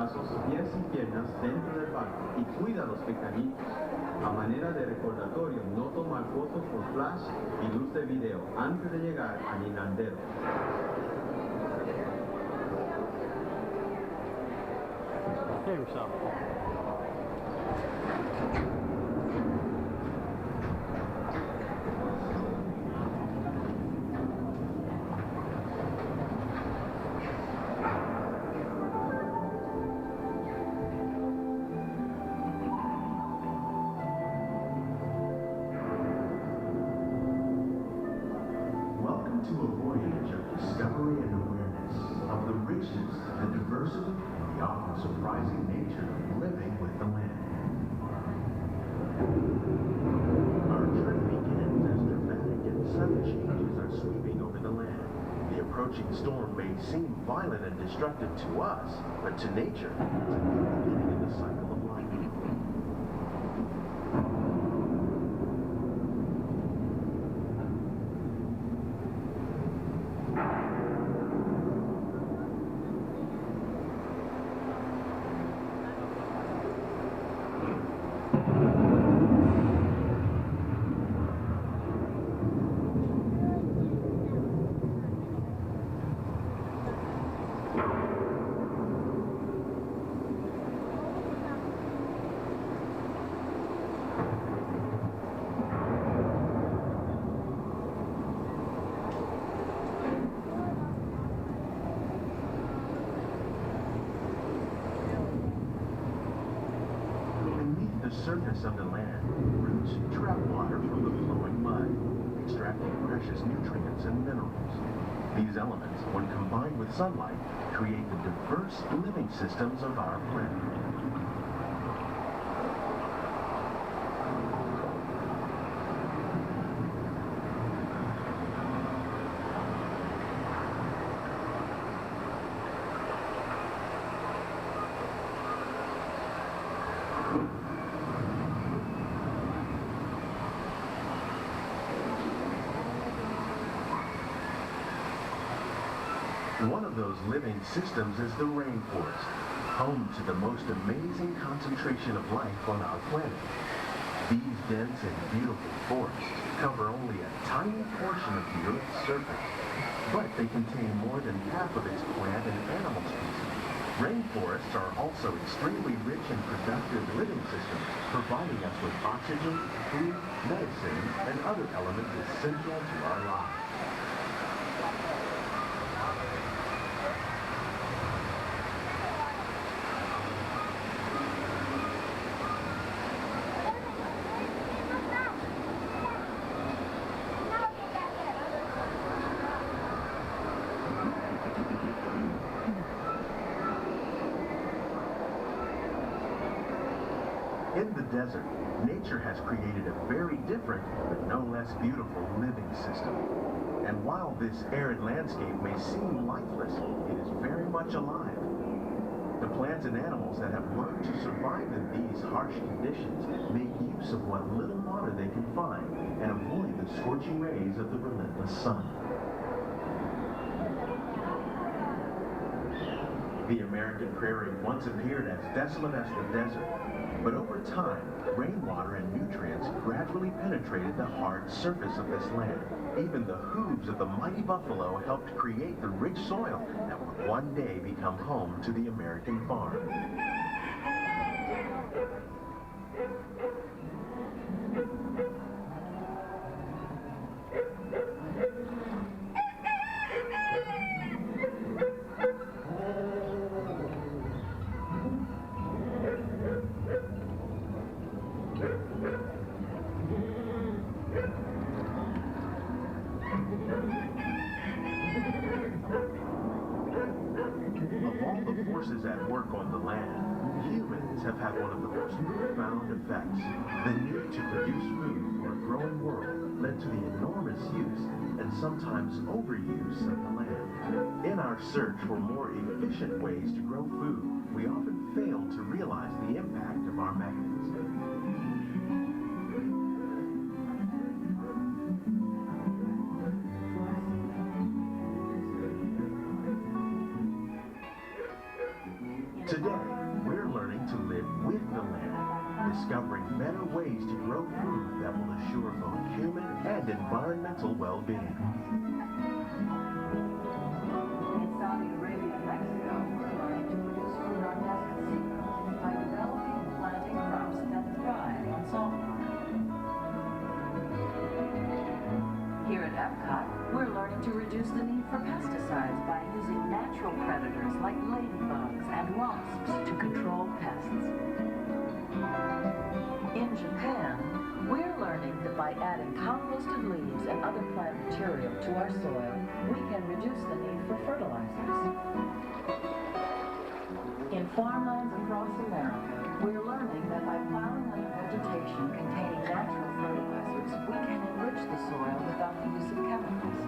brazos, pies y piernas dentro del barco y cuida a los pequeñitos. A manera de recordatorio, no tomar fotos por flash y luz de video antes de llegar al inlandero. Prepare yourself. Welcome to a voyage of discovery and awareness of the richness, the diversity, and the often surprising nature of living with the land. Our journey begins as dramatic and sudden changes are sweeping over the land. The approaching storm may seem violent and destructive to us, but to nature, it's a new beginning in the cycle of life. The surface of the land, roots trap water from the flowing mud, extracting precious nutrients and minerals. These elements, when combined with sunlight, create the diverse living systems of our planet. One of those living systems is the rainforest, home to the most amazing concentration of life on our planet. These dense and beautiful forests cover only a tiny portion of the Earth's surface, but they contain more than half of its plant and animal species. Rainforests are also extremely rich and productive living systems, providing us with oxygen, food, medicine, and other elements essential to our lives. In the desert, nature has created a very different, but no less beautiful living system. And while this arid landscape may seem lifeless, it is very much alive. The plants and animals that have learned to survive in these harsh conditions make use of what little water they can find and avoid the scorching rays of the relentless sun. The American prairie once appeared as desolate as the desert, but over time, rainwater and nutrients gradually penetrated the hard surface of this land. Even the hooves of the mighty buffalo helped create the rich soil that would one day become home to the American farm. Of all the forces at work on the land, humans have had one of the most profound effects. The need to produce food for a growing world led to the enormous use and sometimes overuse of the land. In our search for more efficient ways to grow food, we often fail to realize the impact of our methods. Today, Today, we're learning to live with the land, discovering better ways to grow food that will assure both human and environmental well-being. In Saudi Arabia and Mexico, we're learning to produce food on desert seacoasts by developing and planting crops that thrive on salt water. Here at Epcot, we're learning to reduce the need for pesticides by using natural predators like ladybugs and wasps to control pests. In Japan, we're learning that by adding composted leaves and other plant material to our soil, we can reduce the need for fertilizers. In farmlands across America, we're learning that by plowing under vegetation containing natural fertilizers, we can enrich the soil without the use of chemicals.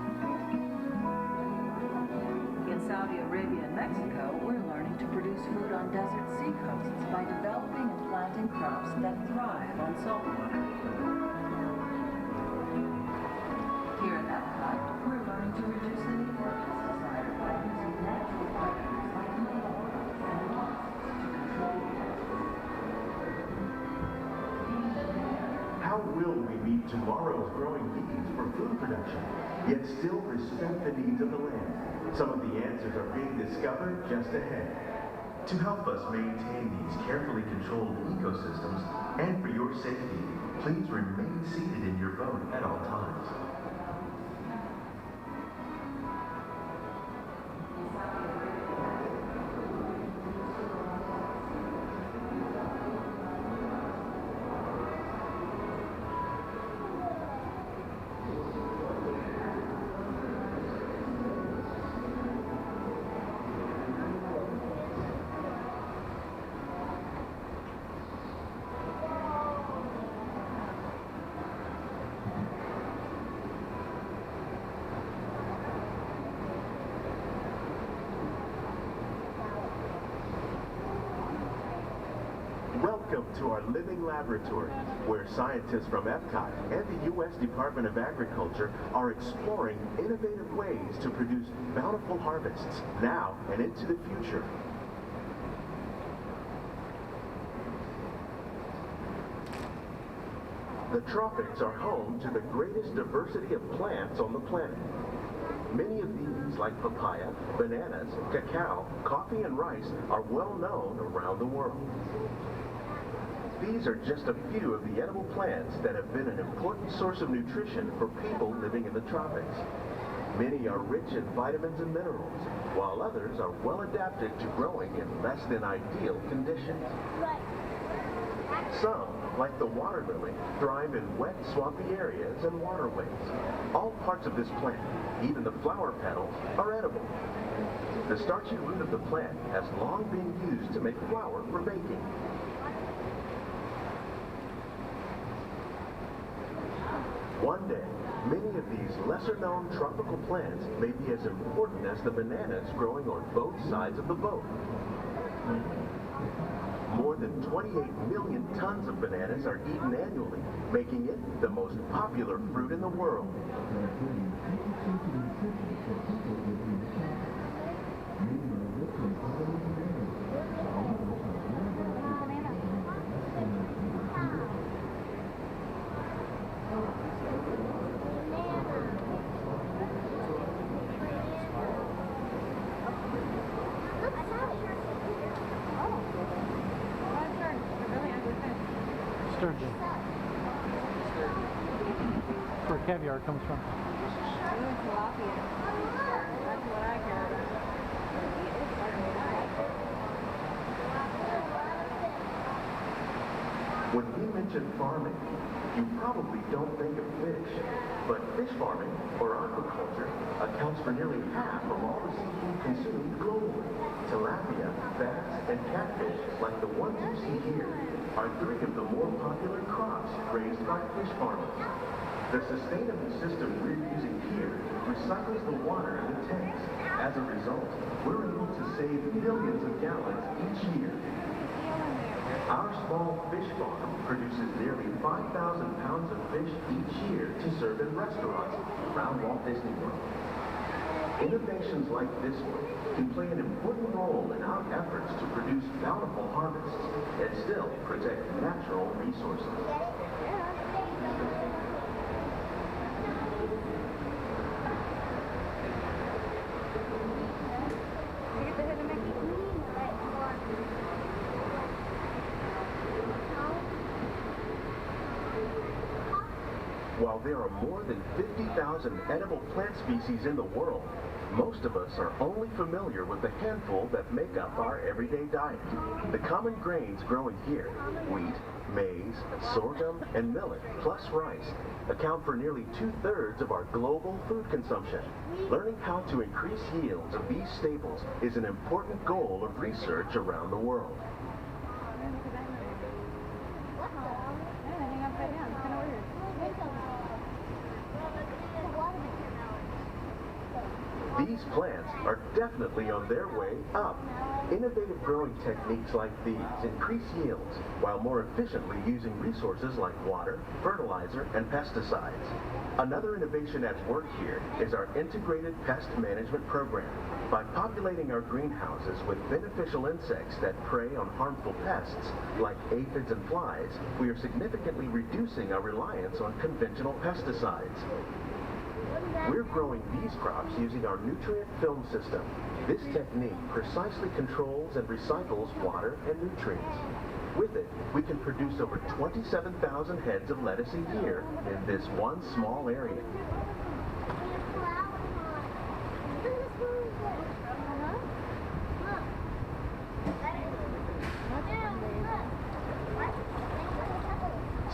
In Saudi Arabia and Mexico, we're learning to produce food on desert seacoasts by developing and planting crops that thrive on salt water. Here at Epcot, we're learning to reduce the need for pesticides by using natural predators like ladybugs and wasps to control pests. How will we meet tomorrow's growing needs for food production, yet still respect the needs of the land? Some of the answers are being discovered just ahead. To help us maintain these carefully controlled ecosystems, and for your safety, please remain seated in your boat at all times. Welcome to our living laboratory, where scientists from Epcot and the U.S. Department of Agriculture are exploring innovative ways to produce bountiful harvests now and into the future. The tropics are home to the greatest diversity of plants on the planet. Many of these, like papaya, bananas, cacao, coffee, and rice, are well known around the world. These are just a few of the edible plants that have been an important source of nutrition for people living in the tropics. Many are rich in vitamins and minerals, while others are well adapted to growing in less than ideal conditions. Some, like the water lily, thrive in wet, swampy areas and waterways. All parts of this plant, even the flower petals, are edible. The starchy root of the plant has long been used to make flour for baking. One day, many of these lesser-known tropical plants may be as important as the bananas growing on both sides of the boat. More than 28 million tons of bananas are eaten annually, making it the most popular fruit in the world. Sturgeon. That's where caviar comes from. Tilapia. That's what I care about. When we mention farming, you probably don't think of fish. But fish farming, or aquaculture, accounts for nearly half of all the seafood consumed globally. Tilapia, bass, and catfish, like the ones you see here, are three of the more popular crops raised by fish farmers. The sustainable system we're using here recycles the water in the tanks. As a result, we're able to save millions of gallons each year. Our small fish farm produces nearly 5,000 pounds of fish each year to serve in restaurants around Walt Disney World. Innovations like this one can play an important role in our efforts to produce bountiful harvests and still protect natural resources. While there are more than 50,000 edible plant species in the world, most of us are only familiar with the handful that make up our everyday diet. The common grains growing here, wheat, maize, sorghum, and millet, plus rice, account for nearly 2/3 of our global food consumption. Learning how to increase yields of these staples is an important goal of research around the world. These plants are definitely on their way up. Innovative growing techniques like these increase yields while more efficiently using resources like water, fertilizer, and pesticides. Another innovation at work here is our integrated pest management program. By populating our greenhouses with beneficial insects that prey on harmful pests like aphids and flies, we are significantly reducing our reliance on conventional pesticides. We're growing these crops using our nutrient film system. This technique precisely controls and recycles water and nutrients. With it, we can produce over 27,000 heads of lettuce a year in this one small area.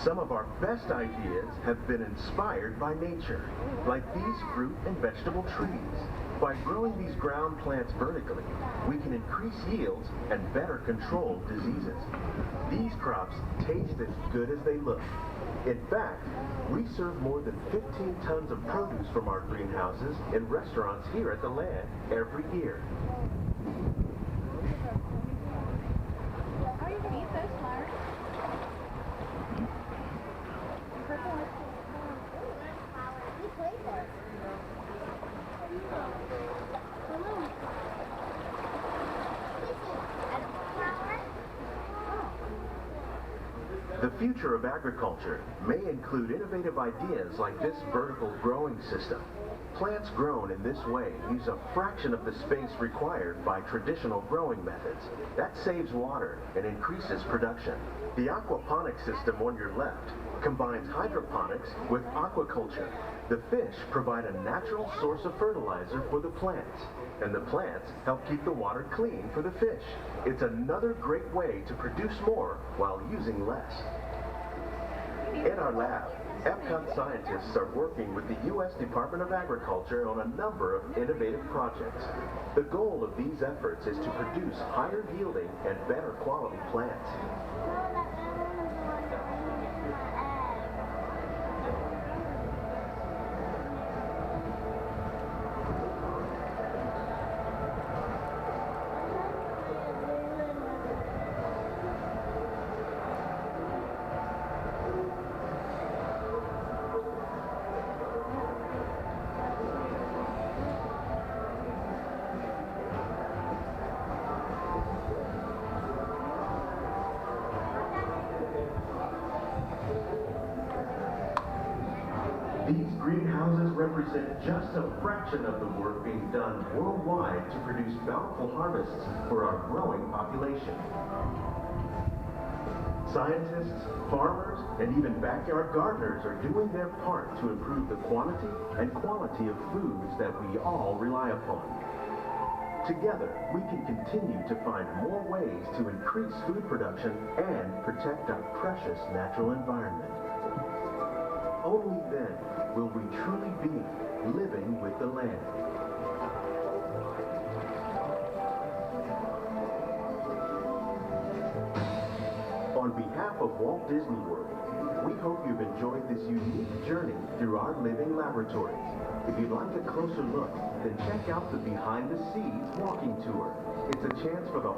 Some of our best ideas have been inspired by nature, like these fruit and vegetable trees. By growing these ground plants vertically, we can increase yields and better control diseases. These crops taste as good as they look. In fact, we serve more than 15 tons of produce from our greenhouses in restaurants here at the Land every year. Are you going to eat those flowers? The future of agriculture may include innovative ideas like this vertical growing system. Plants grown in this way use a fraction of the space required by traditional growing methods. That saves water and increases production. The aquaponics system on your left combines hydroponics with aquaculture. The fish provide a natural source of fertilizer for the plants, and the plants help keep the water clean for the fish. It's another great way to produce more while using less. In our lab, Epcot scientists are working with the U.S. Department of Agriculture on a number of innovative projects. The goal of these efforts is to produce higher yielding and better quality plants. These greenhouses represent just a fraction of the work being done worldwide to produce bountiful harvests for our growing population. Scientists, farmers, and even backyard gardeners are doing their part to improve the quantity and quality of foods that we all rely upon. Together, we can continue to find more ways to increase food production and protect our precious natural environment. Only then will we truly be living with the land. On behalf of Walt Disney World, we hope you've enjoyed this unique journey through our living laboratories. If you'd like a closer look, then check out the Behind the Scenes walking tour. It's a chance for the